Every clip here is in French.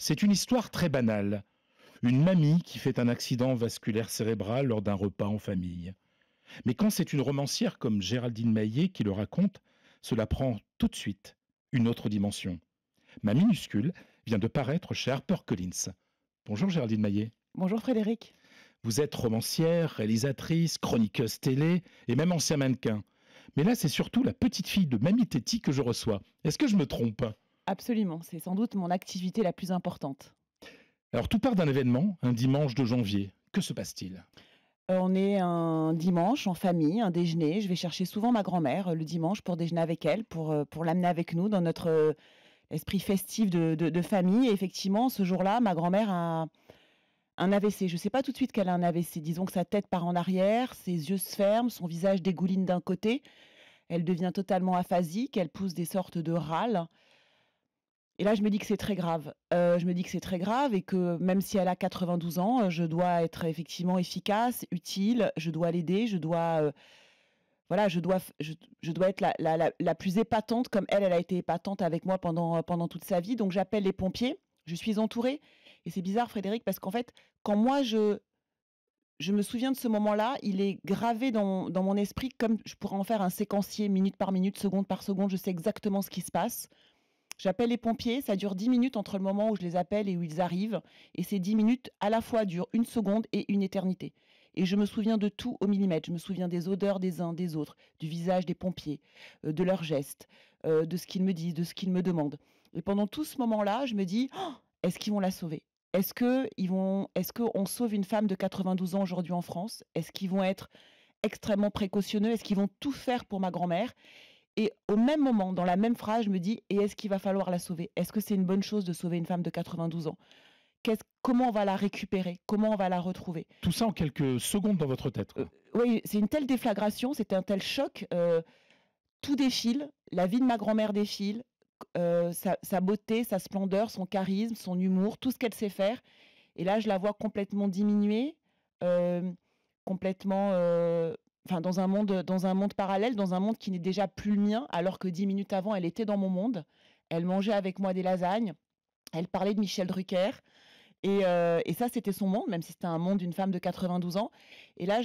C'est une histoire très banale. Une mamie qui fait un accident vasculaire cérébral lors d'un repas en famille. Mais quand c'est une romancière comme Géraldine Maillet qui le raconte, cela prend tout de suite une autre dimension. Ma minuscule vient de paraître chez HarperCollins. Bonjour Géraldine Maillet. Bonjour Frédéric. Vous êtes romancière, réalisatrice, chroniqueuse télé et même ancien mannequin. Mais là, c'est surtout la petite fille de Mamie Téti que je reçois. Est-ce que je me trompe? Absolument, c'est sans doute mon activité la plus importante. Alors tout part d'un événement, un dimanche de janvier. Que se passe-t-il? On est un dimanche en famille, un déjeuner. Je vais chercher souvent ma grand-mère le dimanche pour déjeuner avec elle, pour l'amener avec nous dans notre esprit festif de famille. Et effectivement, ce jour-là, ma grand-mère a un AVC. Je ne sais pas tout de suite qu'elle a un AVC. Disons que sa tête part en arrière, ses yeux se ferment, son visage dégouline d'un côté. Elle devient totalement aphasique, elle pousse des sortes de râles. Et là, je me dis que c'est très grave. Je me dis que c'est très grave et que même si elle a 92 ans, je dois être effectivement efficace, utile, je dois l'aider, je dois, voilà, je dois être la plus épatante comme elle a été épatante avec moi pendant toute sa vie. Donc j'appelle les pompiers, je suis entourée et c'est bizarre Frédéric parce qu'en fait, quand moi je me souviens de ce moment-là, il est gravé dans mon esprit comme je pourrais en faire un séquencier minute par minute, seconde par seconde, je sais exactement ce qui se passe. J'appelle les pompiers, ça dure 10 minutes entre le moment où je les appelle et où ils arrivent. Et ces 10 minutes, à la fois, durent une seconde et une éternité. Et je me souviens de tout au millimètre. Je me souviens des odeurs des uns, des autres, du visage des pompiers, de leurs gestes, de ce qu'ils me disent, de ce qu'ils me demandent. Et pendant tout ce moment-là, je me dis, oh, est-ce qu'ils vont la sauver? Est-ce qu'on sauve une femme de 92 ans aujourd'hui en France? Est-ce qu'ils vont être extrêmement précautionneux? Est-ce qu'ils vont tout faire pour ma grand-mère? Et au même moment, dans la même phrase, je me dis: «Et est-ce qu'il va falloir la sauver? Est-ce que c'est une bonne chose de sauver une femme de 92 ans? Comment on va la récupérer? Comment on va la retrouver?» Tout ça en quelques secondes dans votre tête, quoi. Oui, c'est une telle déflagration, c'était un tel choc, tout défile, la vie de ma grand-mère défile, sa beauté, sa splendeur, son charisme, son humour, tout ce qu'elle sait faire. Et là, je la vois complètement diminuée, hem, complètement, enfin dans un monde parallèle, dans un monde qui n'est déjà plus le mien, alors que 10 minutes avant, elle était dans mon monde. Elle mangeait avec moi des lasagnes, elle parlait de Michel Drucker et ça, c'était son monde, même si c'était un monde d'une femme de 92 ans. Et là,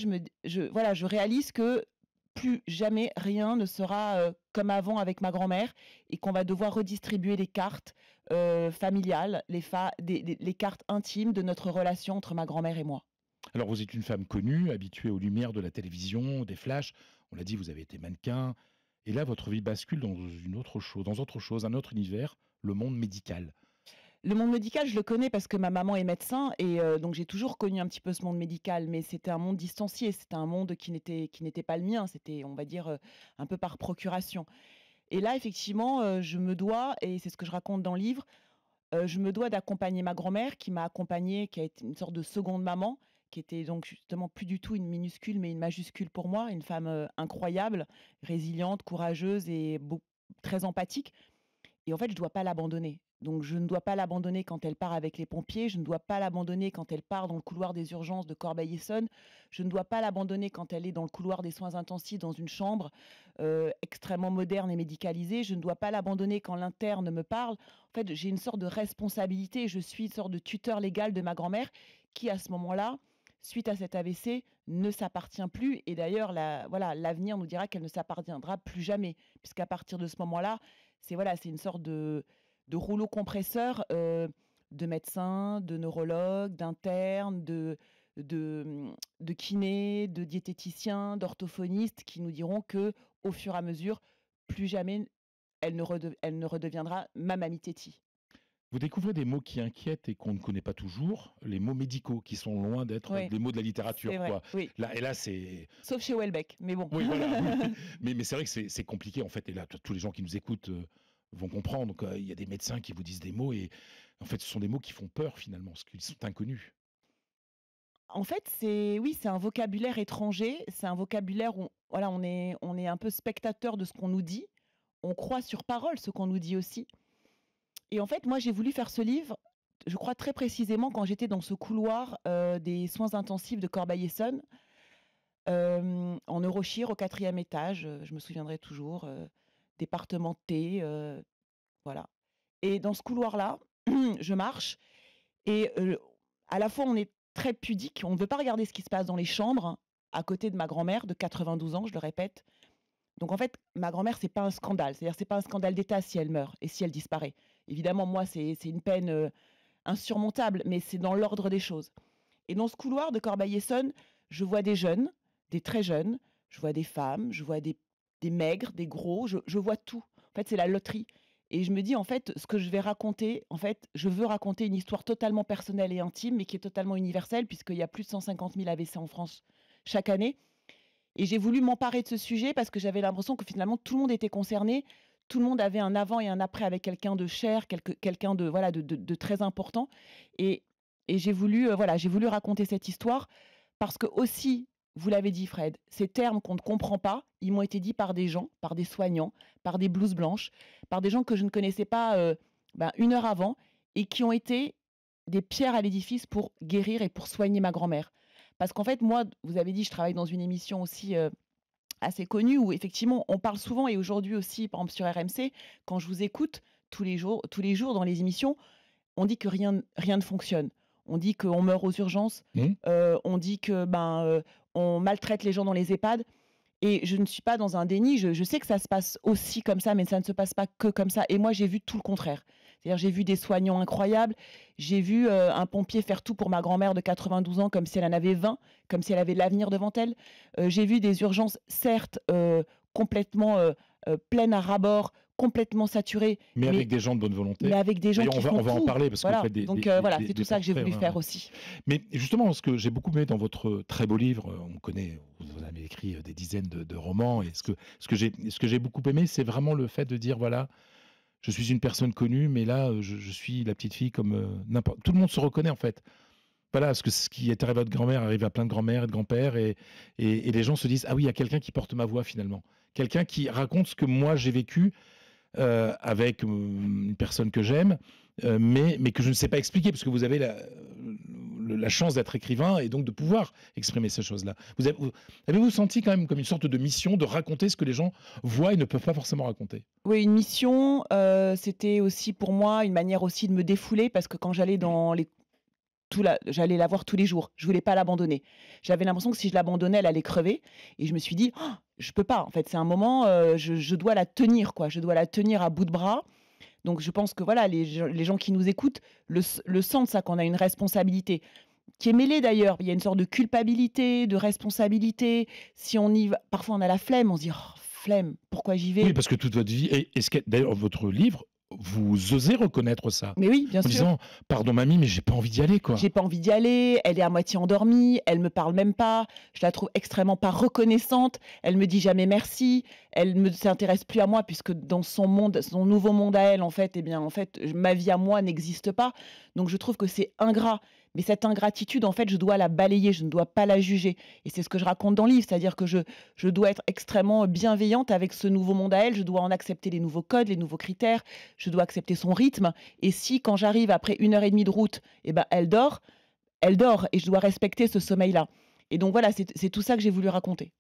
voilà, je réalise que plus jamais rien ne sera, comme avant avec ma grand-mère et qu'on va devoir redistribuer les cartes, familiales, les cartes intimes de notre relation entre ma grand-mère et moi. Alors vous êtes une femme connue, habituée aux lumières de la télévision, des flashs. On l'a dit, vous avez été mannequin. Et là, votre vie bascule dans autre chose, un autre univers, le monde médical. Le monde médical, je le connais parce que ma maman est médecin et donc j'ai toujours connu un petit peu ce monde médical, mais c'était un monde distancié, c'était un monde qui n'était pas le mien, c'était, on va dire, un peu par procuration. Et là, effectivement, je me dois et c'est ce que je raconte dans le livre, je me dois d'accompagner ma grand-mère qui m'a accompagnée, qui a été une sorte de seconde maman, qui était donc justement plus du tout une minuscule, mais une majuscule pour moi, une femme, incroyable, résiliente, courageuse et très empathique. Et en fait, je dois pas l'abandonner. Donc je ne dois pas l'abandonner quand elle part avec les pompiers, je ne dois pas l'abandonner quand elle part dans le couloir des urgences de Corbeil-Essonnes, je ne dois pas l'abandonner quand elle est dans le couloir des soins intensifs dans une chambre, extrêmement moderne et médicalisée, je ne dois pas l'abandonner quand l'interne me parle. En fait, j'ai une sorte de responsabilité, je suis une sorte de tuteur légal de ma grand-mère qui, à ce moment-là, suite à cet AVC, ne s'appartient plus et d'ailleurs voilà, l'avenir nous dira qu'elle ne s'appartiendra plus jamais puisqu'à partir de ce moment-là, c'est une sorte de rouleau compresseur, de médecins, de neurologues, d'internes, de kinés, de diététiciens, d'orthophonistes qui nous diront que, au fur et à mesure, plus jamais elle ne redeviendra ma mamie Téti. Vous découvrez des mots qui inquiètent et qu'on ne connaît pas toujours, les mots médicaux qui sont loin d'être Oui, des mots de la c'est littérature, vrai, quoi. oui. Là, c'est Sauf chez Houellebecq, mais bon. oui, voilà, oui. Mais c'est vrai que c'est compliqué, en fait, et là, tous les gens qui nous écoutent, vont comprendre qu'il y a des médecins qui vous disent des mots et en fait, ce sont des mots qui font peur, finalement, parce qu'ils sont inconnus. En fait, c'est un vocabulaire étranger, c'est un vocabulaire où voilà, on est un peu spectateur de ce qu'on nous dit. On croit sur parole ce qu'on nous dit aussi. Et en fait, moi, j'ai voulu faire ce livre, je crois très précisément quand j'étais dans ce couloir, des soins intensifs de Corbeil-Essonnes, en neurochir au 4e étage, je me souviendrai toujours, département T, voilà. Et dans ce couloir-là, je marche et à la fois, on est très pudique, on ne veut pas regarder ce qui se passe dans les chambres, à côté de ma grand-mère de 92 ans, je le répète. Donc en fait, ma grand-mère, c'est pas un scandale. C'est-à-dire, c'est pas un scandale d'État si elle meurt et si elle disparaît. Évidemment, moi, c'est une peine, insurmontable, mais c'est dans l'ordre des choses. Et dans ce couloir de Corbeil-Essonnes, je vois des jeunes, des très jeunes, je vois des femmes, je vois des maigres, des gros, je vois tout. En fait, c'est la loterie. Et je me dis, en fait, ce que je vais raconter, en fait, je veux raconter une histoire totalement personnelle et intime, mais qui est totalement universelle, puisqu'il y a plus de 150 000 AVC en France chaque année. Et j'ai voulu m'emparer de ce sujet parce que j'avais l'impression que finalement tout le monde était concerné, tout le monde avait un avant et un après avec quelqu'un de cher, quelqu'un de, voilà, de très important. Et, et j'ai voulu, voilà, j'ai voulu raconter cette histoire parce que aussi, vous l'avez dit Fred, ces termes qu'on ne comprend pas, ils m'ont été dits par des gens, par des soignants, par des blouses blanches, par des gens que je ne connaissais pas une heure avant et qui ont été des pierres à l'édifice pour guérir et pour soigner ma grand-mère. Parce qu'en fait, moi, vous avez dit, je travaille dans une émission aussi assez connue où effectivement, on parle souvent et aujourd'hui aussi, par exemple sur RMC, quand je vous écoute tous les jours dans les émissions, on dit que rien ne fonctionne. On dit qu'on meurt aux urgences, Mmh. on dit que on maltraite les gens dans les EHPAD. Et je ne suis pas dans un déni, je sais que ça se passe aussi comme ça, mais ça ne se passe pas que comme ça. Et moi, j'ai vu tout le contraire. C'est-à-dire, j'ai vu des soignants incroyables, j'ai vu un pompier faire tout pour ma grand-mère de 92 ans comme si elle en avait 20, comme si elle avait de l'avenir devant elle. J'ai vu des urgences, certes, complètement pleines à ras-bord, complètement saturées, Mais mais, avec des gens de bonne mais volonté. avec des gens D'ailleurs, qui font on va en tout. parler parce que vous Voilà, faites donc voilà, c'est tout des ça que j'ai portraits, voulu ouais, faire ouais. aussi. Mais justement, ce que j'ai beaucoup aimé dans votre très beau livre, on connaît, vous avez écrit des dizaines de romans, et ce que j'ai beaucoup aimé, c'est vraiment le fait de dire voilà, je suis une personne connue, mais là, je suis la petite fille comme n'importe. Tout le monde se reconnaît en fait. Voilà, parce que ce qui est arrivé à votre grand-mère arrive à plein de grand-mères et de grands-pères, et les gens se disent ah oui, il y a quelqu'un qui porte ma voix finalement, quelqu'un qui raconte ce que moi j'ai vécu avec une personne que j'aime, mais que je ne sais pas expliquer, parce que vous avez la chance d'être écrivain et donc de pouvoir exprimer ces choses-là. Avez-vous senti quand même comme une sorte de mission de raconter ce que les gens voient et ne peuvent pas forcément raconter? Oui, une mission, c'était aussi pour moi une manière aussi de me défouler parce que quand j'allais dans les j'allais la voir tous les jours. Je voulais pas l'abandonner. J'avais l'impression que si je l'abandonnais, elle allait crever et je me suis dit: «Oh, je peux pas, en fait, c'est un moment, je dois la tenir, quoi. Je dois la tenir à bout de bras». Donc je pense que voilà, les gens qui nous écoutent le sentent ça, qu'on a une responsabilité qui est mêlée d'ailleurs. Il y a une sorte de culpabilité, de responsabilité. Si on y va parfois on a la flemme, on se dit: «Oh, flemme, pourquoi j'y Oui, vais?» parce que toute votre vie, et ce que d'ailleurs votre livre, vous osez reconnaître ça, Mais oui, bien en sûr. disant: «Pardon mamie, mais j'ai pas envie d'y aller, quoi». J'ai pas envie d'y aller, elle est à moitié endormie, elle me parle même pas, je la trouve extrêmement pas reconnaissante, elle me dit jamais merci, elle ne s'intéresse plus à moi puisque dans son monde, son nouveau monde à elle, en fait, eh bien, en fait, ma vie à moi n'existe pas. Donc je trouve que c'est ingrat. Mais cette ingratitude, en fait, je dois la balayer, je ne dois pas la juger. Et c'est ce que je raconte dans le livre, c'est-à-dire que je dois être extrêmement bienveillante avec ce nouveau monde à elle, je dois en accepter les nouveaux codes, les nouveaux critères, je dois accepter son rythme. Et si, quand j'arrive après 1 heure et demie de route, eh ben, elle dort et je dois respecter ce sommeil-là. Et donc voilà, c'est tout ça que j'ai voulu raconter.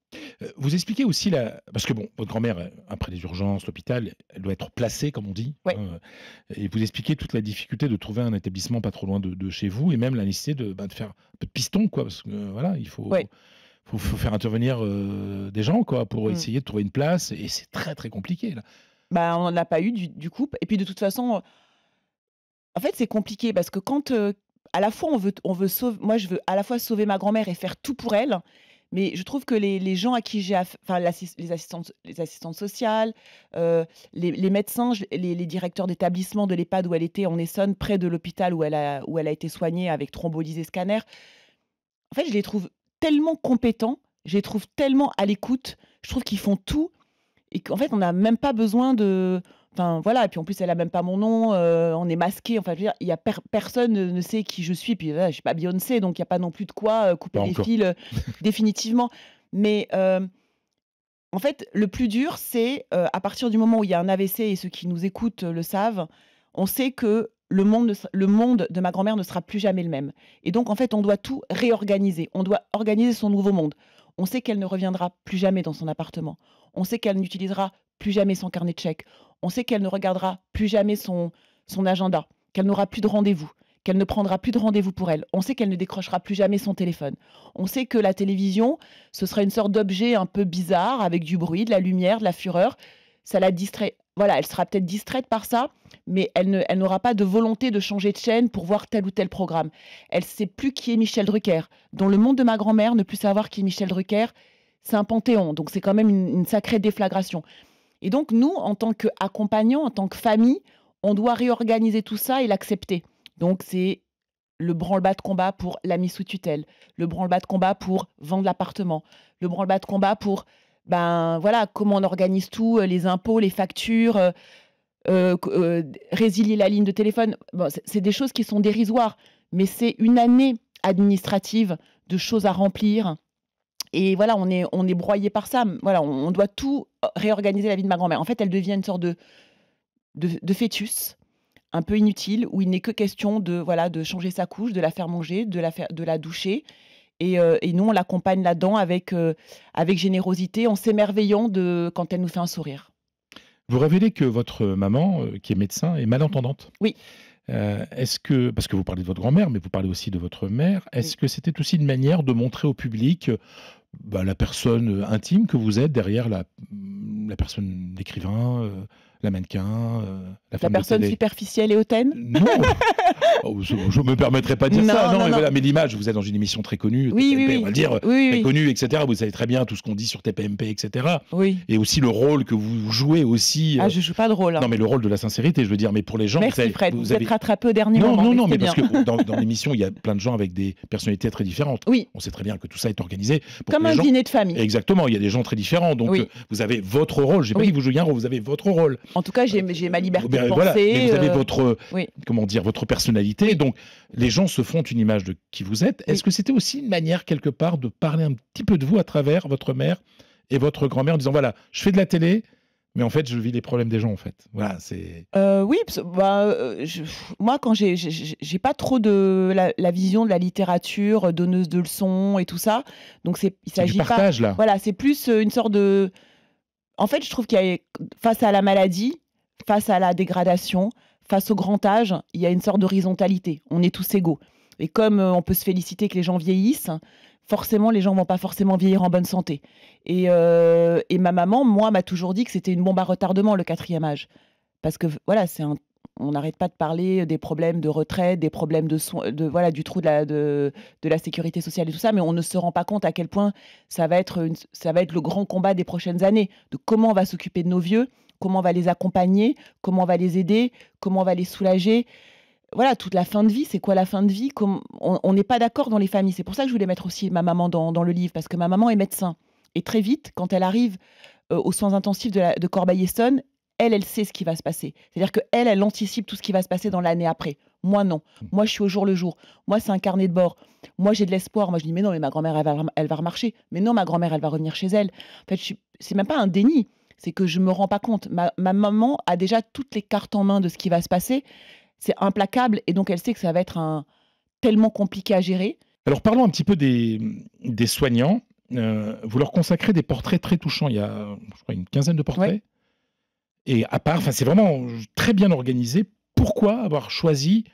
Vous expliquez aussi la parce que bon, votre grand-mère, après les urgences, l'hôpital, elle doit être placée comme on dit, Ouais. hein, et vous expliquez toute la difficulté de trouver un établissement pas trop loin de chez vous, et même la nécessité de faire un peu de piston quoi, parce que, voilà, il Ouais. faut faire intervenir, des gens quoi, pour Mmh. essayer de trouver une place, et c'est très, très compliqué là. Bah, on en a pas eu du coup et puis de toute façon, en fait, c'est compliqué parce que quand, à la fois on veut sauv moi je veux à la fois sauver ma grand-mère et faire tout pour elle, mais je trouve que les gens à qui j'ai enfin les assistantes sociales, les médecins, les directeurs d'établissement de l'EHPAD où elle était en Essonne, près de l'hôpital où elle a été soignée avec thrombolyse et scanner. En fait, je les trouve tellement compétents, je les trouve tellement à l'écoute, je trouve qu'ils font tout et qu'en fait, on n'a même pas besoin de enfin, voilà et puis en plus, elle a même pas mon nom, on est masqué. Enfin, je veux dire, il y a personne ne sait qui je suis. Puis voilà, je suis pas Beyoncé, donc il y a pas non plus de quoi, couper Pas les encore. fils, définitivement. Mais, en fait, le plus dur, c'est, à partir du moment où il y a un AVC et ceux qui nous écoutent, le savent, on sait que le monde de ma grand-mère ne sera plus jamais le même et donc en fait, on doit tout réorganiser. On doit organiser son nouveau monde. On sait qu'elle ne reviendra plus jamais dans son appartement. On sait qu'elle n'utilisera plus jamais son carnet de chèques. On sait qu'elle ne regardera plus jamais son agenda, qu'elle n'aura plus de rendez-vous, qu'elle ne prendra plus de rendez-vous pour elle. On sait qu'elle ne décrochera plus jamais son téléphone. On sait que la télévision, ce sera une sorte d'objet un peu bizarre, avec du bruit, de la lumière, de la fureur. Ça la distrait. Voilà, elle sera peut-être distraite par ça, mais elle n'aura pas de volonté de changer de chaîne pour voir tel ou tel programme. Elle ne sait plus qui est Michel Drucker. Dans le monde de ma grand-mère, ne plus savoir qui est Michel Drucker, c'est un panthéon. Donc c'est quand même une sacrée déflagration. Et donc nous, en tant qu'accompagnants, en tant que famille, on doit réorganiser tout ça et l'accepter. Donc c'est le branle-bas de combat pour la mise sous tutelle, le branle-bas de combat pour vendre l'appartement, le branle-bas de combat pour, ben voilà, comment on organise tout, les impôts, les factures, résilier la ligne de téléphone. Bon, c'est des choses qui sont dérisoires, mais c'est une année administrative de choses à remplir. Et voilà, on est broyé par ça. Voilà, on doit tout réorganiser la vie de ma grand-mère. En fait, elle devient une sorte de fœtus un peu inutile où il n'est que question de, voilà, de changer sa couche, de la faire manger, de la doucher. Et nous, on l'accompagne là-dedans avec générosité, en s'émerveillant quand elle nous fait un sourire. Vous révélez que votre maman, qui est médecin, est malentendante. Oui, Est-ce que parce que vous parlez de votre grand-mère, mais vous parlez aussi de votre mère, oui. est-ce que c'était aussi une manière de montrer au public, bah, la personne, intime que vous êtes derrière la personne, l'écrivain, la mannequin, la La femme de personne télé? superficielle et hautaine? Non! Oh, je me permettrai pas de dire ça, Non, non, non, mais non. voilà, mais l'image, vous êtes dans une émission très connue, Oui, oui, TPMP, on oui. va le dire, Oui, oui, très oui. connue, et cetera. Vous savez très bien tout ce qu'on dit sur TPMP, et cetera, Oui. et aussi le rôle que vous jouez aussi, Ah, je joue pas de rôle, hein. non, mais le rôle de la sincérité, je veux dire, mais pour les gens, Merci Fred, vous êtes rattrapé au dernier non, moment, non, mais non, c'était mais parce bien. que dans l'émission, il y a plein de gens avec des personnalités très différentes. Oui, On sait très bien que tout ça est organisé pour comme que les un gens. dîner de famille. Exactement, il y a des gens très différents, donc Oui, vous avez votre rôle. J'ai pas dit oui. que vous jouiez un rôle, vous avez votre rôle. En tout cas, j'ai ma liberté de Voilà, mais penser, vous avez votre, oui, comment dire, votre personnalité. oui, Donc, les gens se font une image de qui vous êtes. Est-ce oui. que c'était aussi une manière, quelque part, de parler un petit peu de vous à travers votre mère et votre grand-mère en disant, voilà, je fais de la télé, mais en fait, je vis les problèmes des gens, en fait. Voilà, c'est. Oui, bah, moi, quand j'ai pas trop de la vision de la littérature, donneuse de leçons et tout ça, donc il C'est du s'agit pas, partage, là. voilà, c'est plus, une sorte de, en fait, je trouve qu'il y a, face à la maladie, face à la dégradation, face au grand âge, il y a une sorte d'horizontalité. On est tous égaux. Et comme on peut se féliciter que les gens vieillissent, forcément, les gens vont pas forcément vieillir en bonne santé. Et ma maman, moi, m'a toujours dit que c'était une bombe à retardement, le quatrième âge. Parce que voilà, on n'arrête pas de parler des problèmes de retraite, des problèmes de soins, voilà, du trou de la sécurité sociale et tout ça, mais on ne se rend pas compte à quel point ça va être le grand combat des prochaines années, de comment on va s'occuper de nos vieux, comment on va les accompagner, comment on va les aider, comment on va les soulager. Voilà, toute la fin de vie, c'est quoi la fin de vie? On n'est pas d'accord dans les familles. C'est pour ça que je voulais mettre aussi ma maman dans le livre, parce que ma maman est médecin. Et très vite, quand elle arrive aux soins intensifs de Corbeil-Essonnes, elle sait ce qui va se passer. C'est-à-dire qu'elle, elle anticipe tout ce qui va se passer dans l'année après. Moi, non. Moi, je suis au jour le jour. Moi, c'est un carnet de bord. Moi, j'ai de l'espoir. Moi, je dis, mais non, mais ma grand-mère, elle va remarcher. Mais non, ma grand-mère, elle va revenir chez elle. En fait, c'est même pas un déni. C'est que je me rends pas compte. Ma maman a déjà toutes les cartes en main de ce qui va se passer. C'est implacable. Et donc, elle sait que ça va être tellement compliqué à gérer. Alors, parlons un petit peu des soignants. Vous leur consacrez des portraits très touchants. Il y a, je crois, une quinzaine de portraits. Ouais. Et à part, enfin, c'est vraiment très bien organisé. Pourquoi avoir choisi,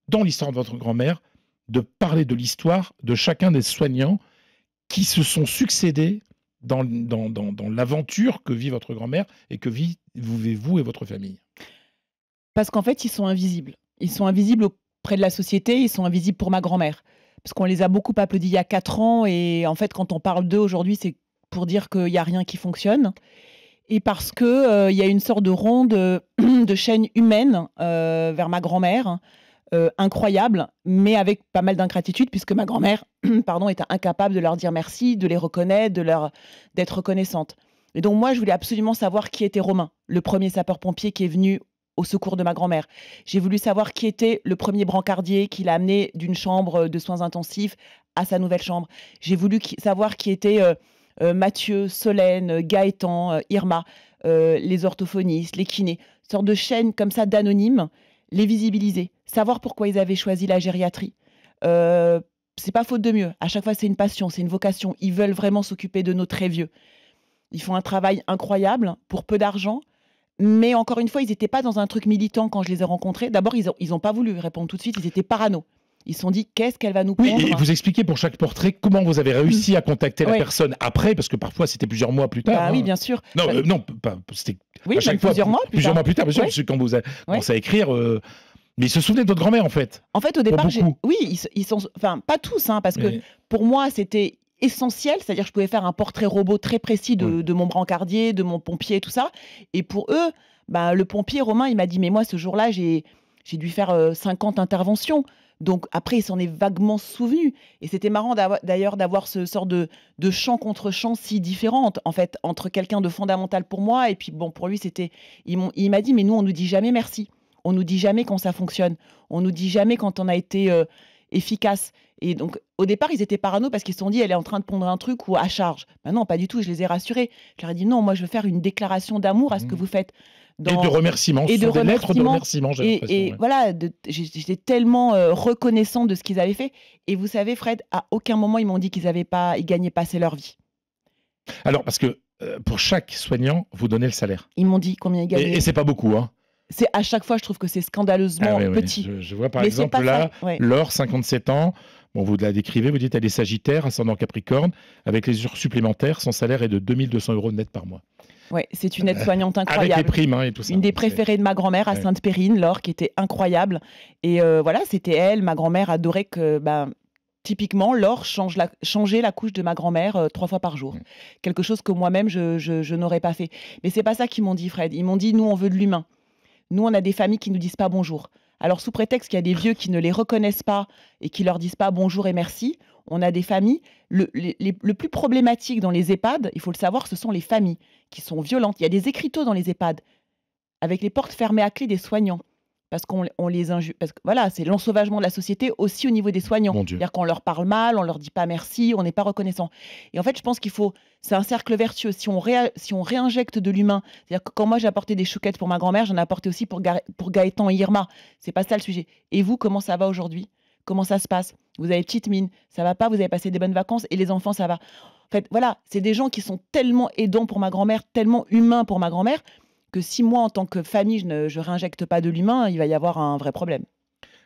dans l'histoire de votre grand-mère, de parler de l'histoire de chacun des soignants qui se sont succédés dans l'aventure que vit votre grand-mère et que vivez vous et votre famille? Parce qu'en fait, ils sont invisibles. Ils sont invisibles auprès de la société, ils sont invisibles pour ma grand-mère. Parce qu'on les a beaucoup applaudis il y a 4 ans et en fait, quand on parle d'eux aujourd'hui, c'est pour dire qu'il y a rien qui fonctionne et parce que, il y a une sorte de ronde, de chaîne humaine, vers ma grand-mère, incroyable, mais avec pas mal d'ingratitude puisque ma grand-mère, pardon, était incapable de leur dire merci, de les reconnaître, d'être reconnaissante. Et donc moi, je voulais absolument savoir qui était Romain, le premier sapeur-pompier qui est venu au secours de ma grand-mère. J'ai voulu savoir qui était le premier brancardier qui l'a amené d'une chambre de soins intensifs à sa nouvelle chambre. J'ai voulu savoir qui était Mathieu, Solène, Gaëtan, Irma, les orthophonistes, les kinés, une sorte de chaîne comme ça d'anonymes, les visibiliser, savoir pourquoi ils avaient choisi la gériatrie. C'est pas faute de mieux. À chaque fois, c'est une passion, c'est une vocation. Ils veulent vraiment s'occuper de nos très vieux. Ils font un travail incroyable pour peu d'argent, Mais encore une fois, ils étaient pas dans un truc militant quand je les ai rencontrés. D'abord, ils ont pas voulu répondre tout de suite, ils étaient parano. Ils se sont dit: «Qu'est-ce qu'elle va nous Oui, et pondre?» vous expliquez pour chaque portrait comment vous avez Mmh. réussi à contacter la Ouais, personne après, parce que parfois c'était plusieurs mois plus tard, bah, oui, hein. bien sûr. Non, Bah, non, pas c'était oui, à même chaque fois plusieurs mois plus plusieurs tard. mois plus tard, bien sûr, Ouais, parce que quand vous avez ouais. commencé à écrire, mais ils se souvenaient de votre grand-mère, en fait, En fait, au pour départ, j'ai beaucoup. oui, ils sont enfin, pas tous, hein, parce que Mais pour moi, c'était essentiel, c'est-à-dire que je pouvais faire un portrait robot très précis ouais. de mon brancardier, de mon pompier et tout ça et pour eux, bah, le pompier Romain, il m'a dit: «Mais moi, ce jour-là, j'ai dû faire, 50 interventions». Donc après, il s'en est vaguement souvenu et c'était marrant d'ailleurs d'avoir ce sort de champ contre champ si différentes, en fait, entre quelqu'un de fondamental pour moi et puis bon, pour lui, c'était il m'a dit: «Mais nous, on nous dit jamais merci. On nous dit jamais quand ça fonctionne. On nous dit jamais quand on a été, efficace» et donc au départ, ils étaient parano parce qu'ils se sont dit: «Elle est en train de pondre un truc ou à charge». Bah non, pas du tout, je les ai rassurés. Je leur ai dit: «Non, moi, je veux faire une déclaration d'amour à ce que Mmh. vous faites Et de dans remerciements, ce et de sont des lettres de remerciements» remerciements, j'ai l'impression, et ouais. voilà, j'étais tellement, reconnaissante de ce qu'ils avaient fait et vous savez, Fred, à aucun moment, ils m'ont dit ils gagnaient pas assez leur vie. Alors parce que, pour chaque soignant, vous donnez le salaire Ils m'ont dit combien ils et gagnaient. c'est pas beaucoup, hein? C'est à chaque fois, je trouve que c'est Ah scandaleusement oui, oui, petit, je vois par mais c'est exemple pas ça là, ouais. Laure, 57 ans, bon vous la décrivez, vous dites elle est sagittaire, ascendant Capricorne, avec les heures supplémentaires, son salaire est de 2 200 € net par mois. Ouais, c'est une aide-soignante Avec les incroyable. primes, hein, et tout ça, Une des donc c'est préférées de ma grand-mère à ouais. Sainte-Périne, Laure, qui était incroyable et voilà, c'était elle. Ma grand-mère adorait que, ben, typiquement, Laure changeait la couche de ma grand-mère, 3 fois par jour. Mmh. Quelque chose que moi-même je n'aurais pas fait. Mais c'est pas ça qu'ils m'ont dit, Fred. Ils m'ont dit: «Nous, on veut de l'humain. Nous, on a des familles qui nous disent pas bonjour». Alors sous prétexte qu'il y a des vieux qui ne les reconnaissent pas et qui leur disent pas bonjour et merci, on a des familles le plus problématique dans les EHPAD, il faut le savoir, ce sont les familles qui sont violentes. Il y a des écriteaux dans les EHPAD avec les portes fermées à clé des soignants. Parce qu'on on les injure parce que voilà, c'est l'ensauvagement de la société aussi au niveau des soignants. Mon Dieu. C'est-à-dire qu'on leur parle mal, on leur dit pas merci, on n'est pas reconnaissant. Et en fait, je pense qu'il faut c'est un cercle vertueux. Si on réinjecte de l'humain, c'est-à-dire que quand moi j'ai apporté des chouquettes pour ma grand-mère, j'en ai apporté aussi pour Gaëtan et Irma. C'est pas ça le sujet. Et vous, comment ça va aujourd'hui? Comment ça se passe? Vous avez petite mine, ça va pas? Vous avez passé des bonnes vacances? Et les enfants, ça va? En fait, voilà, c'est des gens qui sont tellement aidants pour ma grand-mère, tellement humains pour ma grand-mère, que si moi, en tant que famille, je réinjecte pas de l'humain, il va y avoir un vrai problème.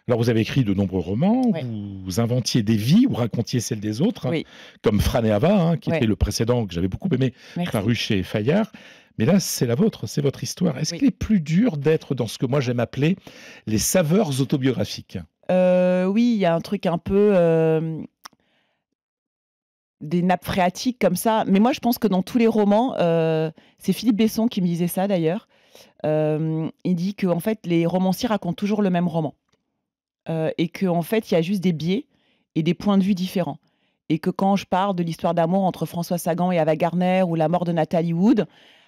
Alors vous avez écrit de nombreux romans, Ouais, vous inventiez des vies, vous racontiez celles des autres, hein, oui, comme Fran et Ava, hein, qui ouais, était le précédent que j'avais beaucoup aimé, merci. paru chez Fayard. Mais là, c'est la vôtre, c'est votre histoire. Est-ce Oui. qu'il est plus dur d'être dans ce que moi j'aime appeler les saveurs autobiographiques? Oui, il y a un truc un peu, des nappes phréatiques comme ça, mais moi je pense que dans tous les romans, c'est Philippe Besson qui me disait ça d'ailleurs, il dit qu'en fait les romanciers racontent toujours le même roman, et qu'en fait il y a juste des biais et des points de vue différents et que quand je parle de l'histoire d'amour entre François Sagan et Ava Gardner ou la mort de Nathalie Wood,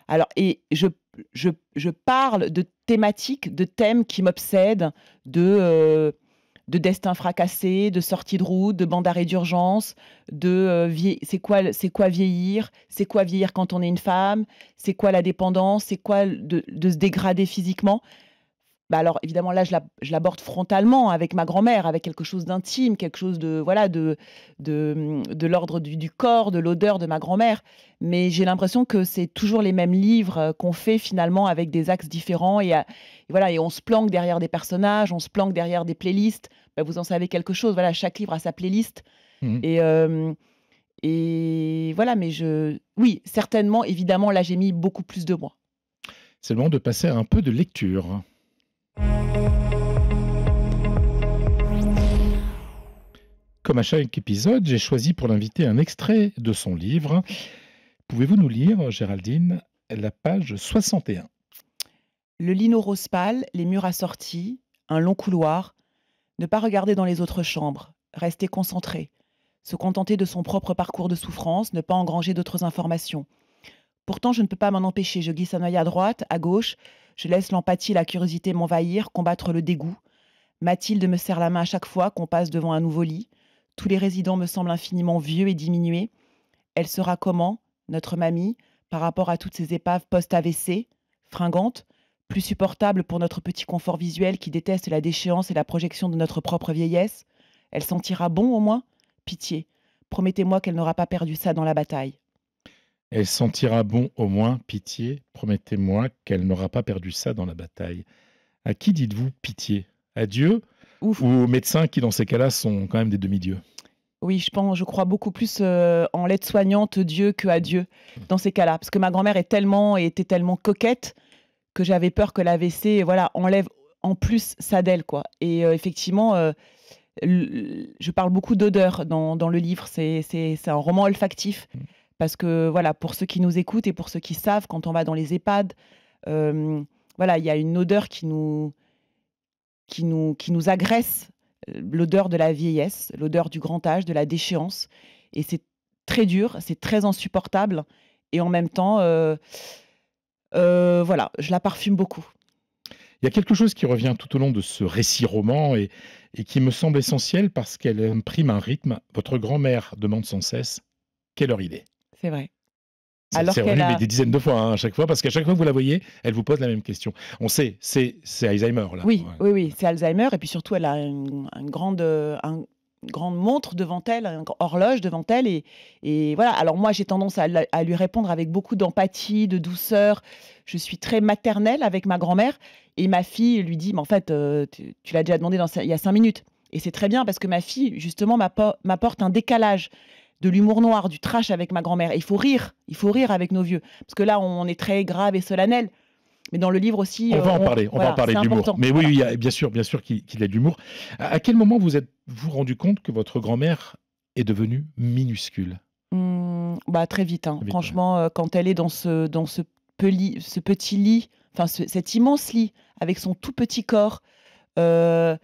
alors et je parle de thématiques, de thèmes qui m'obsèdent, de destin fracassé, de sortie de route, de bande d'arrêt d'urgence, c'est quoi vieillir? C'est quoi vieillir quand on est une femme? C'est quoi la dépendance? C'est quoi de se dégrader physiquement? Bah, alors évidemment là, je l'aborde frontalement avec ma grand-mère, avec quelque chose d'intime, quelque chose de voilà, de l'ordre du corps, de l'odeur de ma grand-mère. Mais j'ai l'impression que c'est toujours les mêmes livres, qu'on fait finalement avec des axes différents et voilà et on se planque derrière des personnages, on se planque derrière des playlists. Bah, vous en savez quelque chose, voilà, chaque livre a sa playlist Mmh. et voilà, mais oui, certainement, évidemment, là, j'ai mis beaucoup plus de moi. C'est le moment de passer à un peu de lecture. Comme à chaque épisode, j'ai choisi pour l'inviter un extrait de son livre. Pouvez-vous nous lire, Géraldine, la page 61? Le lino rose pâle, les murs assortis, un long couloir, ne pas regarder dans les autres chambres, rester concentré, se contenter de son propre parcours de souffrance, ne pas engranger d'autres informations. Pourtant, je ne peux pas m'en empêcher, je glisse un œil à droite, à gauche, je laisse l'empathie et la curiosité m'envahir, combattre le dégoût. Mathilde me serre la main à chaque fois qu'on passe devant un nouveau lit. Tous les résidents me semblent infiniment vieux et diminués. Elle sera comment, notre mamie, par rapport à toutes ces épaves post-AVC, fringantes, plus supportables pour notre petit confort visuel qui déteste la déchéance et la projection de notre propre vieillesse? Elle sentira bon au moins? Pitié, promettez-moi qu'elle n'aura pas perdu ça dans la bataille. Elle sentira bon au moins pitié, promettez-moi qu'elle n'aura pas perdu ça dans la bataille. À qui dites-vous pitié? À Dieu Ouf, ou aux médecins qui, dans ces cas-là, sont quand même des demi-dieux? oui, je crois beaucoup plus, en l'aide-soignante Dieu qu'à Dieu, dans ces cas-là. Parce que ma grand-mère était tellement coquette que j'avais peur que l'AVC, voilà, enlève en plus ça d'elle, quoi. Et effectivement, je parle beaucoup d'odeur dans le livre. C'est un roman olfactif Mmh. parce que, voilà, pour ceux qui nous écoutent et pour ceux qui savent, quand on va dans les EHPAD, hem, voilà, il y a une odeur qui nous agresse, l'odeur de la vieillesse, l'odeur du grand âge, de la déchéance, et c'est très dur, c'est très insupportable, et en même temps, voilà, je la parfume beaucoup. Il y a quelque chose qui revient tout au long de ce récit roman et qui me semble essentiel parce qu'elle imprime un rythme. Votre grand-mère demande sans cesse quelle heure il est. C'est vrai. C'est Alors qu'elle revenu mais a des dizaines de fois, hein, à chaque fois, parce qu'à chaque fois que vous la voyez, elle vous pose la même question. On sait, c'est Alzheimer là. Oui, Ouais. oui, oui, c'est Alzheimer, et puis surtout elle a une grande montre devant elle, une horloge devant elle, et voilà. Alors moi, j'ai tendance à lui répondre avec beaucoup d'empathie, de douceur. Je suis très maternelle avec ma grand-mère, et ma fille lui dit: «Mais en fait, tu l'as déjà demandé il y a 5 minutes», et c'est très bien parce que ma fille justement m'apporte un décalage de l'humour noir, du trash avec ma grand-mère, et il faut rire avec nos vieux. Parce que là, on est très grave et solennel, mais dans le livre aussi, On va en voilà, parler c'est de l'humour. important, Mais oui, voilà. oui, il y a bien sûr qu'il a de l'humour. À quel moment vous êtes-vous rendu compte que votre grand-mère est devenue minuscule? Bah, très vite, hein. Très vite, ouais. Franchement, quand elle est ce petit lit, enfin cet immense lit avec son tout petit corps, heu,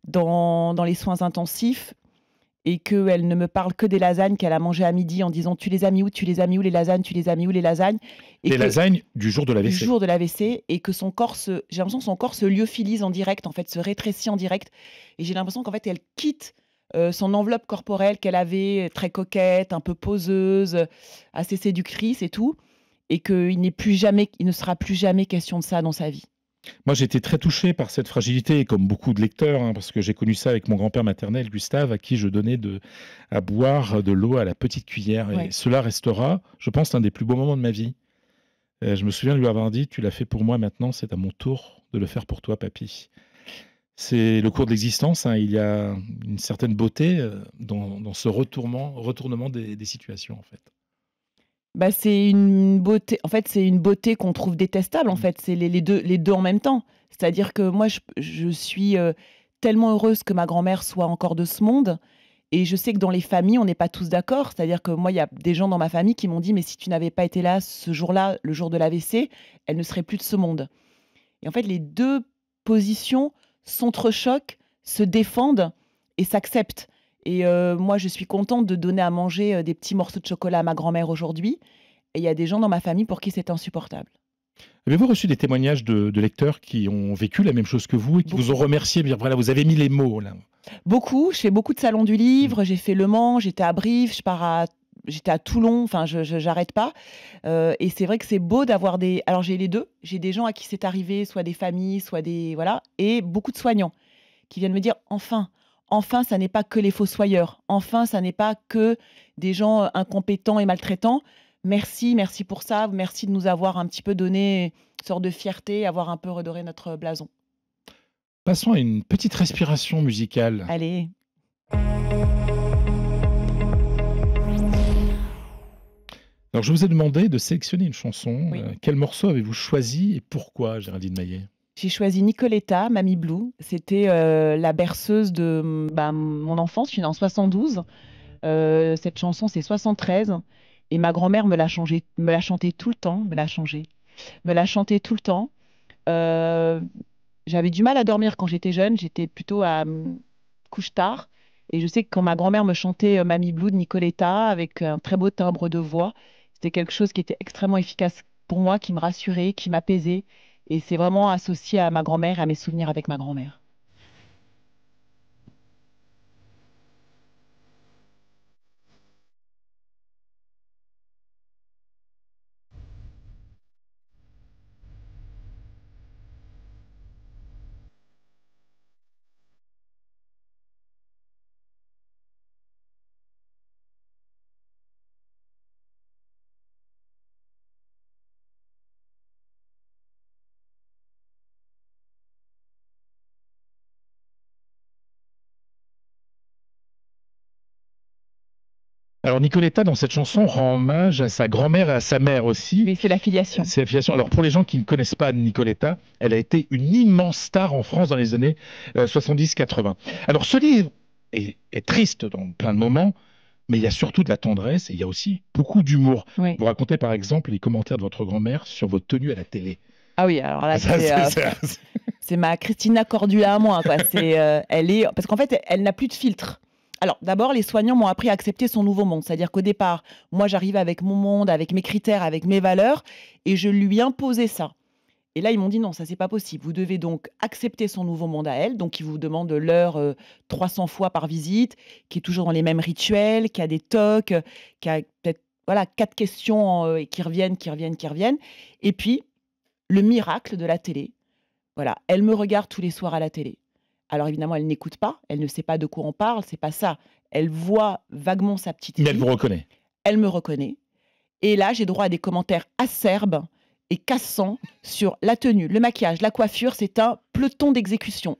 dans les soins intensifs, et qu'elle ne me parle que des lasagnes qu'elle a mangées à midi en disant: «Tu les as mis où? Tu les as mis où les lasagnes? Tu les as mis où les lasagnes?» et Les que lasagnes du jour de du l'AVC. jour de l'AVC, et que j'ai l'impression que son corps se lyophilise en direct, en fait, se rétrécit en direct, et j'ai l'impression qu'en fait, elle quitte, son enveloppe corporelle qu'elle avait, très coquette, un peu poseuse, assez séductrice et tout, et il ne sera plus jamais question de ça dans sa vie. Moi, j'ai été très touché par cette fragilité, comme beaucoup de lecteurs, hein, parce que j'ai connu ça avec mon grand-père maternel, Gustave, à qui je donnais à boire de l'eau à la petite cuillère. Et Ouais. cela restera, je pense, l'un des plus beaux moments de ma vie. Je me souviens de lui avoir dit: «Tu l'as fait pour moi, maintenant c'est à mon tour de le faire pour toi, papy». C'est le cours de l'existence, hein, il y a une certaine beauté dans ce retournement des situations, en fait. Bah, c'est une beauté, en fait, c'est une beauté qu'on trouve détestable, en Mmh. fait, c'est les deux en même temps. C'est-à-dire que moi, je suis, tellement heureuse que ma grand-mère soit encore de ce monde. Et je sais que dans les familles, on n'est pas tous d'accord. C'est-à-dire que moi, il y a des gens dans ma famille qui m'ont dit: «Mais si tu n'avais pas été là ce jour-là, le jour de l'AVC, elle ne serait plus de ce monde». Et en fait, les 2 positions s'entrechoquent, se défendent et s'acceptent. Et moi, je suis contente de donner à manger, des petits morceaux de chocolat à ma grand-mère aujourd'hui, et il y a des gens dans ma famille pour qui c'est insupportable. Avez-vous reçu des témoignages de lecteurs qui ont vécu la même chose que vous et qui vous ont Beaucoup. remercié, dire: «Voilà, vous avez mis les mots là». Beaucoup, je fais beaucoup de salons du Mmh. livre, j'ai fait Le Mans, j'étais à Brive, j'étais à Toulon, enfin je j'arrête pas. Et c'est vrai que c'est beau d'avoir alors j'ai les 2, j'ai des gens à qui c'est arrivé, soit des familles, soit des voilà, et beaucoup de soignants qui viennent me dire: «Enfin, enfin ça n'est pas que les fossoyeurs, enfin ça n'est pas que des gens, incompétents et maltraitants. Merci, merci pour ça, merci de nous avoir un petit peu donné une sorte de fierté, avoir un peu redoré notre blason». Passons à une petite respiration musicale. Allez. Alors je vous ai demandé de sélectionner une chanson, Oui. quel morceau avez-vous choisi et pourquoi, Géraldine Maillet? J'ai choisi Nicoletta, Mamie Blue. C'était, la berceuse de, bah, mon enfance. Je suis née en 72. Cette chanson, c'est 73, et ma grand-mère me l'a chantée tout le temps, me l'a chantée tout le temps. Heu, J'avais du mal à dormir quand j'étais jeune, j'étais plutôt couche tard, et je sais que quand ma grand-mère me chantait, Mamie Blue de Nicoletta avec un très beau timbre de voix, c'était quelque chose qui était extrêmement efficace pour moi, qui me rassurait, qui m'apaisait, et c'est vraiment associé à ma grand-mère et à mes souvenirs avec ma grand-mère. Alors Nicoletta, dans cette chanson, rend hommage à sa grand-mère et à sa mère aussi. Oui, c'est l'affiliation. C'est l'affiliation. Alors pour les gens qui ne connaissent pas Nicoletta, elle a été une immense star en France dans les années 70-80. Alors ce livre est triste dans plein de moments, mais il y a surtout de la tendresse et il y a aussi beaucoup d'humour. Oui. Vous racontez par exemple les commentaires de votre grand-mère sur votre tenue à la télé. Ah oui, alors là, Ça, c'est ma Christina Cordula à moi, quoi. Elle est parce qu'en fait, elle n'a plus de filtre. Alors d'abord, les soignants m'ont appris à accepter son nouveau monde. C'est-à-dire qu'au départ, moi, j'arrivais avec mon monde, avec mes critères, avec mes valeurs et je lui imposais ça. Et là, ils m'ont dit: «Non, ça, c'est pas possible. Vous devez donc accepter son nouveau monde à elle». Donc ils vous demandent l'heure, 300 fois par visite, qui est toujours dans les mêmes rituels, qui a des tocs, qui a peut-être, voilà, 4 questions, qui reviennent, qui reviennent, qui reviennent. Et puis, le miracle de la télé, voilà, elle me regarde tous les soirs à la télé. Alors évidemment, elle n'écoute pas, elle ne sait pas de quoi on parle, c'est pas ça. Elle voit vaguement sa petite mais elle vous fille, reconnaît. elle me reconnaît et là, j'ai droit à des commentaires acerbes et cassants sur la tenue, le maquillage, la coiffure. C'est un peloton d'exécution.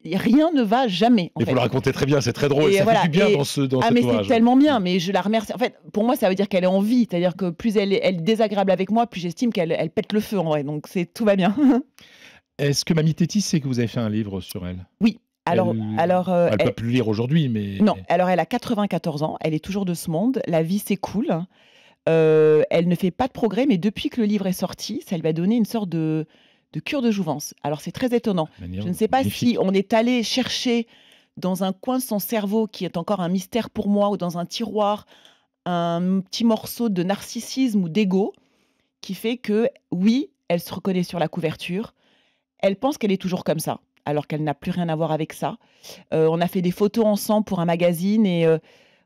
Rien ne va jamais, en Et vous fait. le racontez très bien, c'est très drôle, Et ça voilà. fait du bien Et dans cet mais c'est ouvrage. tellement bien, mais je la remercie. En fait, pour moi, ça veut dire qu'elle est en vie. C'est-à-dire que plus elle est désagréable avec moi, plus j'estime qu'elle pète le feu, en vrai. Donc tout va bien. Est-ce que Mamie Tétis sait que vous avez fait un livre sur elle? Oui, alors Elle alors, elle peut plus le lire aujourd'hui, mais non, alors elle a 94 ans, elle est toujours de ce monde, la vie s'écoule, elle ne fait pas de progrès, mais depuis que le livre est sorti, ça lui a donné une sorte de cure de jouvence. Alors c'est très étonnant. de manière Je ne sais pas magnifique. si on est allé chercher dans un coin de son cerveau qui est encore un mystère pour moi ou dans un tiroir, un petit morceau de narcissisme ou d'ego qui fait que, oui, elle se reconnaît sur la couverture, elle pense qu'elle est toujours comme ça, alors qu'elle n'a plus rien à voir avec ça. On a fait des photos ensemble pour un magazine et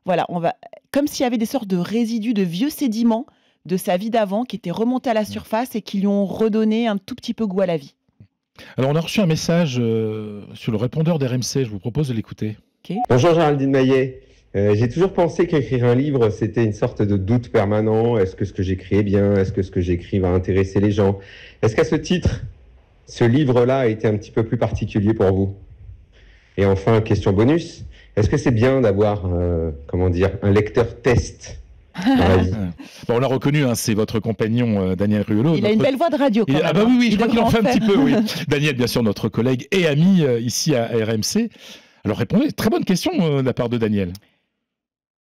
voilà, on va comme s'il y avait des sortes de résidus, de vieux sédiments de sa vie d'avant qui étaient remontés à la surface et qui lui ont redonné un tout petit peu goût à la vie. Alors on a reçu un message, sur le répondeur d'RMC, je vous propose de l'écouter. OK. Bonjour Géraldine Maillet. J'ai toujours pensé qu'écrire un livre, c'était une sorte de doute permanent. Est-ce que ce que j'écris est bien? Est-ce que ce que j'écris va intéresser les gens? Est-ce qu'à ce titre, ce livre-là a été un petit peu plus particulier pour vous? Et enfin, question bonus, est-ce que c'est bien d'avoir, comment dire, un lecteur test dans la vie? Bon, on l'a reconnu, hein, c'est votre compagnon, Daniel Riolo. Il a une belle voix de radio quand même, Ah bah oui, je crois qu'il en fait un devrait petit peu, oui. Daniel, bien sûr, notre collègue et ami, ici à RMC. Alors répondez, très bonne question, de la part de Daniel.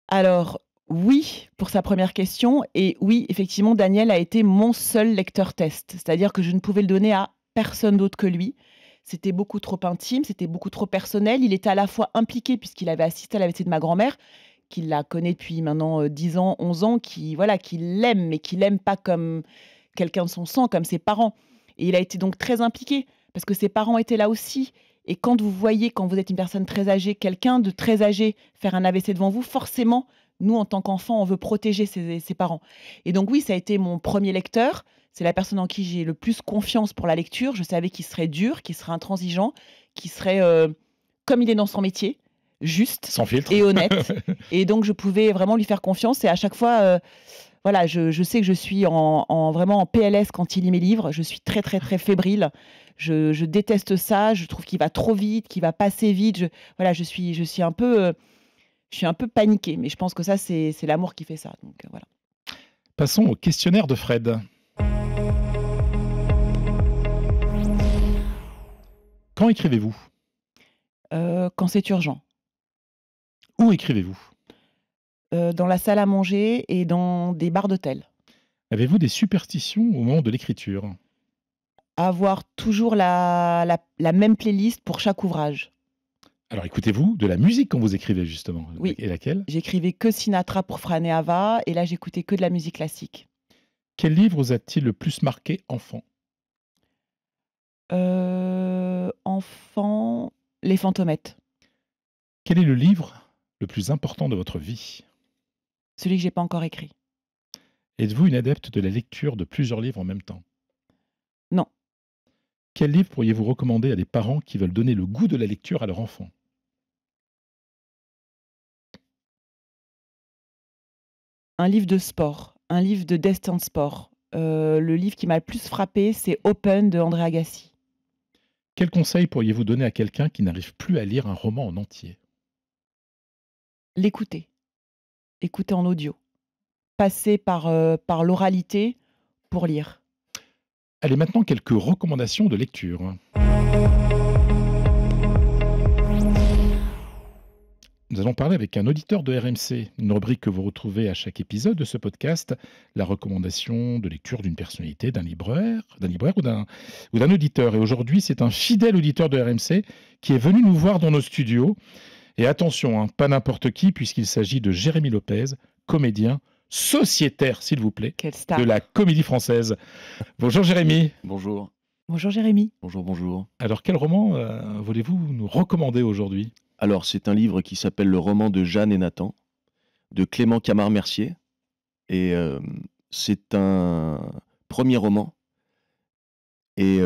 Alors, oui, pour sa première question et oui, effectivement, Daniel a été mon seul lecteur test. C'est-à-dire que je ne pouvais le donner à personne d'autre que lui. C'était beaucoup trop intime, c'était beaucoup trop personnel. Il était à la fois impliqué puisqu'il avait assisté à l'AVC de ma grand-mère, qu'il la connaît depuis maintenant, 10 ans, 11 ans, qui voilà, qui l'aime, mais qui l'aime pas comme quelqu'un de son sang, comme ses parents. Et il a été donc très impliqué parce que ses parents étaient là aussi. Et quand vous voyez, quand vous êtes une personne très âgée, quelqu'un de très âgé faire un AVC devant vous, forcément, nous, en tant qu'enfants, on veut protéger ses parents. Et donc oui, ça a été mon premier lecteur. C'est la personne en qui j'ai le plus confiance pour la lecture. Je savais qu'il serait dur, qu'il serait intransigeant, qu'il serait, comme il est dans son métier, juste Sans filtre. et honnête. Et donc je pouvais vraiment lui faire confiance et à chaque fois, voilà, je sais que je suis vraiment en PLS quand il lit mes livres. Je suis très, très, très fébrile. Je déteste ça. Je trouve qu'il va trop vite, qu'il va pas assez vite. Voilà, je suis un peu paniquée, mais je pense que ça, c'est l'amour qui fait ça. Donc voilà. Passons au questionnaire de Fred. Quand écrivez-vous? Quand c'est urgent. Où écrivez-vous? Dans la salle à manger et dans des bars d'hôtel. Avez-vous des superstitions au moment de l'écriture? Avoir toujours la même playlist pour chaque ouvrage. Alors écoutez-vous de la musique quand vous écrivez justement? Oui. Et laquelle? J'écrivais que Sinatra pour Fran et Ava et là, j'écoutais que de la musique classique. Quel livre vous a-t-il le plus marqué enfant? Enfant, Les Fantomettes. Quel est le livre le plus important de votre vie? Celui que j'ai pas encore écrit. Êtes-vous une adepte de la lecture de plusieurs livres en même temps? Non. Quel livre pourriez-vous recommander à des parents qui veulent donner le goût de la lecture à leur enfant? Un livre de sport, un livre de destin de sport. Le livre qui m'a le plus frappé, c'est Open de André Agassi. Quel conseil pourriez-vous donner à quelqu'un qui n'arrive plus à lire un roman en entier? L'écouter. écouter en audio, passer par l'oralité pour lire. Allez, maintenant quelques recommandations de lecture. Nous allons parler avec un auditeur de RMC, une rubrique que vous retrouvez à chaque épisode de ce podcast, la recommandation de lecture d'une personnalité, d'un libraire ou d'un auditeur. Et aujourd'hui, c'est un fidèle auditeur de RMC qui est venu nous voir dans nos studios. Et attention, hein, pas n'importe qui, puisqu'il s'agit de Jérémy Lopez, comédien, sociétaire, s'il vous plaît, Quelle star. de la Comédie Française. Bonjour Jérémy. Bonjour. Bonjour Jérémy. Bonjour. Alors, quel roman voulez-vous nous recommander aujourd'hui ? Alors, c'est un livre qui s'appelle Le roman de Jeanne et Nathan, de Clément Camard-Mercier. Et c'est un premier roman. Et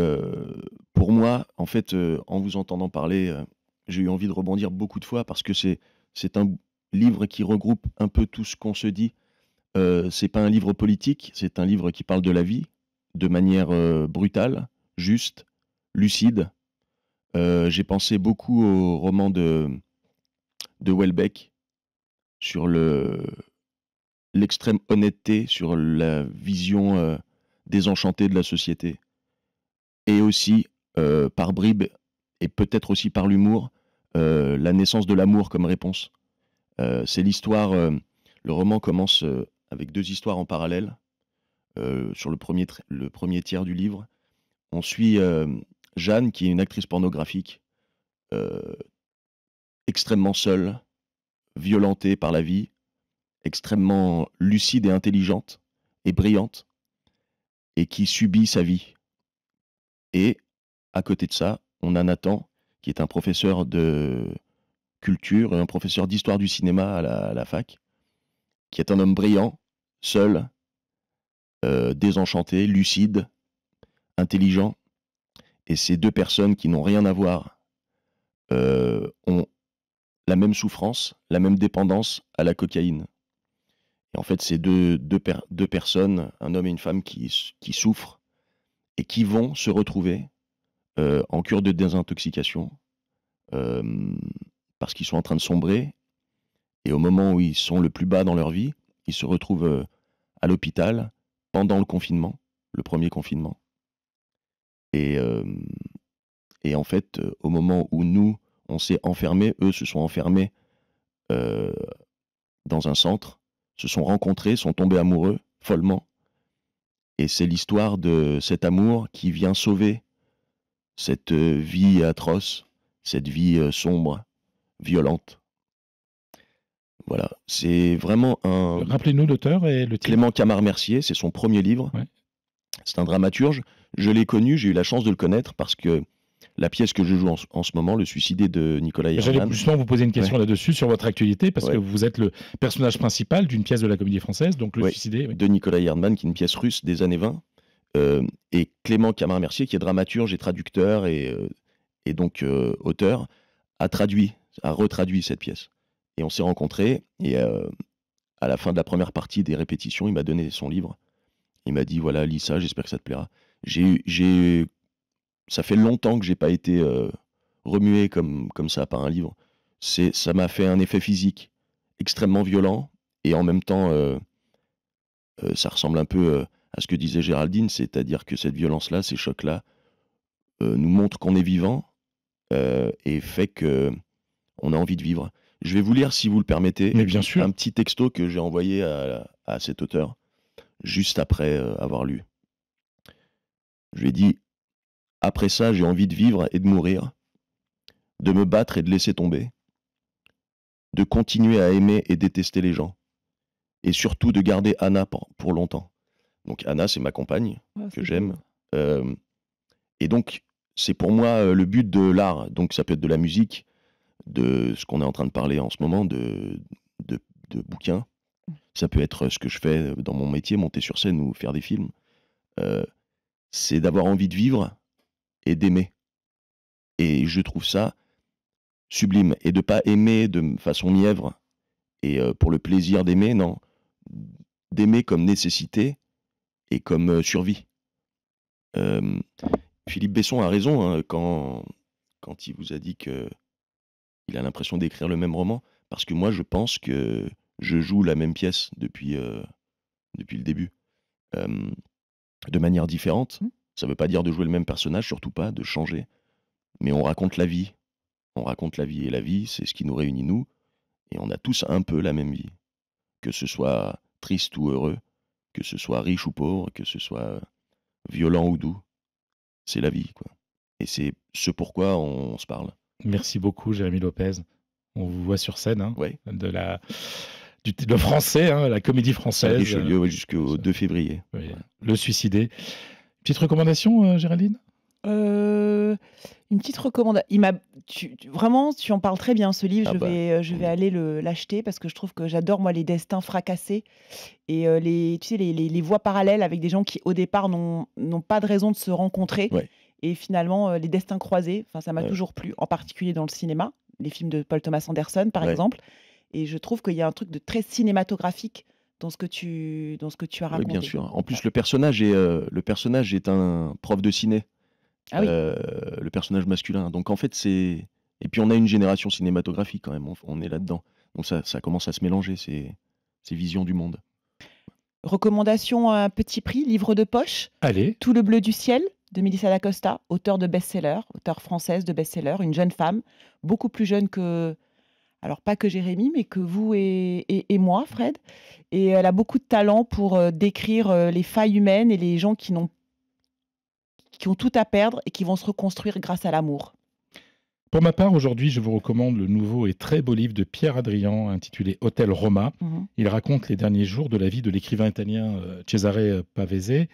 pour moi, en fait, en vous entendant parler, j'ai eu envie de rebondir beaucoup de fois parce que c'est un livre qui regroupe un peu tout ce qu'on se dit. C'est pas un livre politique, c'est un livre qui parle de la vie de manière brutale, juste, lucide. J'ai pensé beaucoup au roman de Houellebecq sur l'extrême honnêteté, sur la vision désenchantée de la société. Et aussi, par bribes, et peut-être aussi par l'humour, la naissance de l'amour comme réponse. C'est l'histoire, le roman commence avec 2 histoires en parallèle, sur le premier tiers du livre. On suit Jeanne, qui est une actrice pornographique, extrêmement seule, violentée par la vie, extrêmement lucide et intelligente, et brillante, et qui subit sa vie. Et à côté de ça, on a Nathan, qui est un professeur de culture et un professeur d'histoire du cinéma à la fac, qui est un homme brillant, seul, désenchanté, lucide, intelligent. Et ces 2 personnes qui n'ont rien à voir ont la même souffrance, la même dépendance à la cocaïne. Et en fait, c'est deux personnes, un homme et une femme qui souffrent et qui vont se retrouver en cure de désintoxication parce qu'ils sont en train de sombrer. Et au moment où ils sont le plus bas dans leur vie, ils se retrouvent à l'hôpital pendant le confinement, le premier confinement. Et en fait, au moment où nous, on s'est enfermés, eux se sont enfermés dans un centre, se sont rencontrés, sont tombés amoureux, follement. Et c'est l'histoire de cet amour qui vient sauver cette vie atroce, cette vie sombre, violente. Voilà, c'est vraiment un... Rappelez-nous l'auteur et le titre. Clément Camard-Mercier, c'est son premier livre. Ouais. C'est un dramaturge. Je l'ai connu, j'ai eu la chance de le connaître parce que la pièce que je joue en ce moment, Le Suicidé de Nicolas J'allais Erdmann. justement vous poser une question là-dessus sur votre actualité, parce Ouais. que vous êtes le personnage principal d'une pièce de la Comédie Française, donc Le Ouais. Suicidé. Oui. De Nicolas Erdmann, qui est une pièce russe des années 20. Et Clément Camard-Mercier, qui est dramaturge et traducteur et donc auteur, a retraduit cette pièce. Et on s'est rencontrés, et à la fin de la première partie des répétitions, il m'a donné son livre. Il m'a dit, voilà, lis ça, j'espère que ça te plaira. Ça fait longtemps que j'ai pas été remué comme ça par un livre. Ça m'a fait un effet physique extrêmement violent, et en même temps, ça ressemble un peu à ce que disait Géraldine, c'est-à-dire que cette violence-là, ces chocs-là, nous montrent qu'on est vivant et fait qu'on a envie de vivre. Je vais vous lire, si vous le permettez, Mais bien sûr. un petit texto que j'ai envoyé à cet auteur, juste après avoir lu. Je lui ai dit, après ça, j'ai envie de vivre et de mourir, de me battre et de laisser tomber, de continuer à aimer et détester les gens, et surtout de garder Anna pour longtemps. Donc Anna, c'est ma compagne, que j'aime. Et donc, c'est pour moi le but de l'art. Donc ça peut être de la musique, de ce qu'on est en train de parler en ce moment, de bouquins. Ça peut être ce que je fais dans mon métier, monter sur scène ou faire des films. C'est d'avoir envie de vivre et d'aimer. Et je trouve ça sublime. Et de pas aimer de façon mièvre et pour le plaisir d'aimer, non. D'aimer comme nécessité et comme survie. Philippe Besson a raison hein, quand il vous a dit qu'il a l'impression d'écrire le même roman, parce que moi je pense que je joue la même pièce depuis le début, de manière différente. Mmh. Ça veut pas dire de jouer le même personnage, surtout pas, de changer. Mais on raconte la vie. On raconte la vie. Et la vie, c'est ce qui nous réunit, nous. Et on a tous un peu la même vie. Que ce soit triste ou heureux, que ce soit riche ou pauvre, que ce soit violent ou doux. C'est la vie, quoi. Et c'est ce pourquoi on se parle. Merci beaucoup, Jérémy Lopez. On vous voit sur scène, hein, Ouais. le français, hein, la comédie Salle française. Richelieu, ouais, jusqu'au 2 février. Oui, Ouais. Le Suicidé. Petite recommandation, Géraldine? Une petite recommandation. Vraiment, tu en parles très bien, ce livre. Ah bah, Je vais aller l'acheter parce que je trouve que j'adore, moi, les destins fracassés et tu sais, les voies parallèles avec des gens qui, au départ, n'ont pas de raison de se rencontrer. Ouais. Et finalement, les destins croisés, ça m'a Ouais. toujours plu, en particulier dans le cinéma, les films de Paul Thomas Anderson, par Ouais. exemple. Et je trouve qu'il y a un truc de très cinématographique dans ce que tu as Oui, raconté. bien sûr. En plus, le personnage est un prof de ciné, Ah oui. le personnage masculin. Donc en fait, c'est... Et puis on a une génération cinématographique quand même, on est là-dedans. Donc ça commence à se mélanger, ces visions du monde. Recommandation à un petit prix, livre de poche, Allez, Tout le bleu du ciel, de Mélissa Dacosta, auteure française de best-seller, une jeune femme, beaucoup plus jeune que, alors pas que Jérémy, mais que vous et moi, Fred. Et elle a beaucoup de talent pour décrire les failles humaines et les gens qui ont tout à perdre et qui vont se reconstruire grâce à l'amour. pour ma part, aujourd'hui, je vous recommande le nouveau et très beau livre de Pierre Adrian intitulé Hôtel Roma. Mhm. Il raconte les derniers jours de la vie de l'écrivain italien Cesare Pavese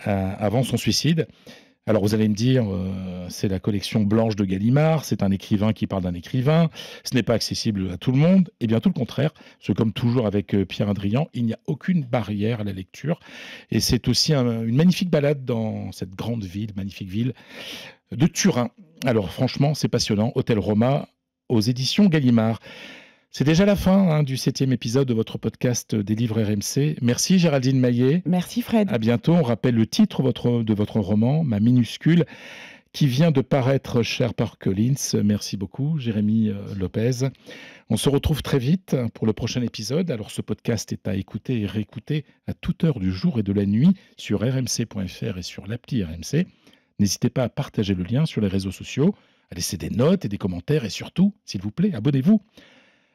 avant son suicide. Alors vous allez me dire, c'est la collection blanche de Gallimard, c'est un écrivain qui parle d'un écrivain, ce n'est pas accessible à tout le monde. Eh bien tout le contraire, parce que comme toujours avec Pierre Adrian, il n'y a aucune barrière à la lecture. Et c'est aussi une magnifique balade dans cette grande ville, magnifique ville de Turin. Alors franchement, c'est passionnant. Hôtel Roma aux éditions Gallimard. C'est déjà la fin du 7e épisode de votre podcast des livres RMC. Merci Géraldine Maillet. Merci Fred. À bientôt. On rappelle le titre de votre roman, Ma minuscule, qui vient de paraître chez HarperCollins. Merci beaucoup Jérémy Lopez. On se retrouve très vite pour le prochain épisode. Alors ce podcast est à écouter et réécouter à toute heure du jour et de la nuit sur rmc.fr et sur l'appli RMC. N'hésitez pas à partager le lien sur les réseaux sociaux, à laisser des notes et des commentaires et surtout, s'il vous plaît, abonnez-vous.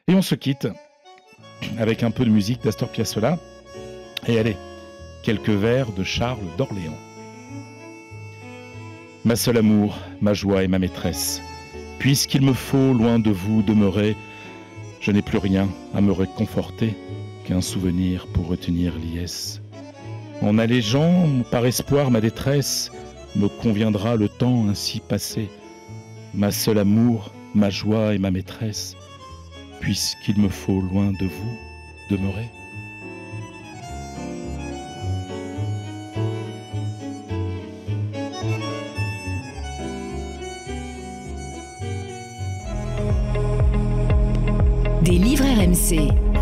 Et on se quitte avec un peu de musique d'Astor Piazzolla. Et allez, quelques vers de Charles d'Orléans. Ma seule amour, ma joie et ma maîtresse, puisqu'il me faut loin de vous demeurer, je n'ai plus rien à me réconforter qu'un souvenir pour retenir l'iesse. En allégeant par espoir ma détresse, me conviendra le temps ainsi passé. Ma seule amour, ma joie et ma maîtresse, puisqu'il me faut loin de vous demeurer. Des livres RMC.